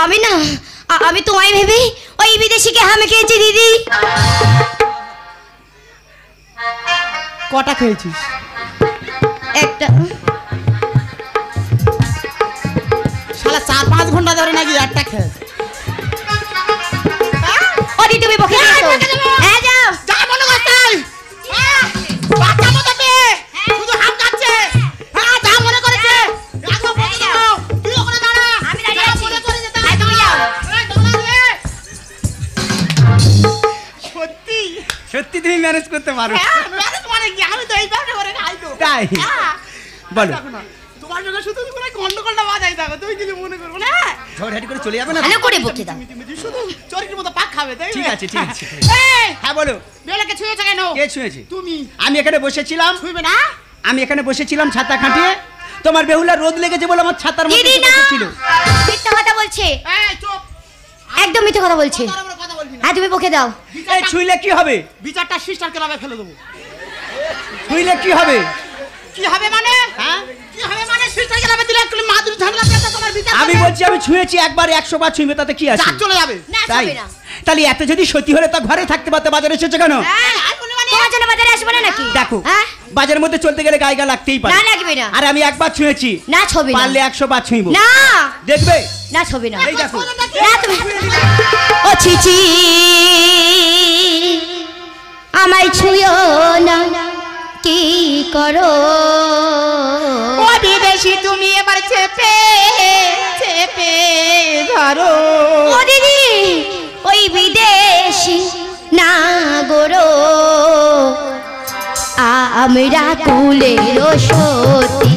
আমি না আমি তোমায় ভেবে ওই বিদেশিকে হামে খেয়েছি দিদি। কটা খেয়েছিস? একটা। শালা 4-5 ঘন্টা ধরে নাকি একটা খেয়েছে। ওদি তুমি বকে দিয়েছো। হ্যাঁ যাও যা মনে করতে বাচ্চা মতো পেয়ে শুধু হাম কাচ্ছে। হ্যাঁ যা মনে করেছে একদম বকে দাও। তুই ওখানে দাঁড়া, আমি দাঁড়িয়ে আছি। মনে করে যেতে তুমি যাও। সত্যি সত্যি তুমি ম্যানেজ করতে পারো? হ্যাঁ ম্যানেজ মানে কি, আমি তো এই ব্যবসা করে খাই তো। তাই? বলো। তোমার সঙ্গে শুধু কোনো গন্ডগোলটা বাজাই থাকো, তুমি কিছু মনে করো না। ঝড়হাটি করে চলে যাবে না? ভালো করে বকে দাও। তুমি শুধু চোরের মতো পাক খাবে, তাই না? ঠিক আছে, ঠিক আছে। এই হ্যাঁ বলো। বেলাকে ছুঁয়েছে কেন? কে ছুঁয়েছে? তুমি। আমি এখানে বসেছিলাম। ছুঁইবে না? আমি এখানে বসেছিলাম ছাতা খাটিয়ে, তোমার বেহুলা রোদ লেগেছে বলে আমার ছাতার মধ্যে দিদি না বসেছিল। মিথ্যা কথা বলছে, এই চুপ, একদম মিথ্যা কথা বলছে। তার উপরে কথা বলবি না। হ্যাঁ তুমি বকে দাও। এই ছুঁইলে কি হবে? বিচারটা সিস্টার ক্লাবে ফেলে দেবো। ছুঁইলে কি হবে? কি হবে মানে? হ্যাঁ কি হবে মানে? সিস্টার ক্লাবে দিলে একটু মাদুর ঝামেলা পেতে তোমার বিচার। আমি বলছি আমি ছুঁয়েছি একবার 100 বার ছুঁইবে তাতে কি আছে? যা চলে যাবে। না তাই? ছবি না। তাহলে এত যদি সত্যি হলে তা ঘরে থাকতে পারতে, বাজারে এসেছো কেন? হ্যাঁ তোমার জন্য বাজারে আসবো না নাকি? দেখো হ্যাঁ বাজারের মধ্যে চলতে গেলে গায়ে গা লাগতেই পারে। না লাগবে না। আর আমি একবার ছুঁয়েছি, না ছবি না। পারলে 100 বার ছুঁইবো। না দেখবে? না ছবি না। এই দেখো। না তুমি ও চিচি আমায় ছুঁয়ো না, কি করো ও বিদেশি তুমি এবার চেপে চেপে ধরো। ও দিদি ওই বিদেশি না গরো, আমরা কুলের সতী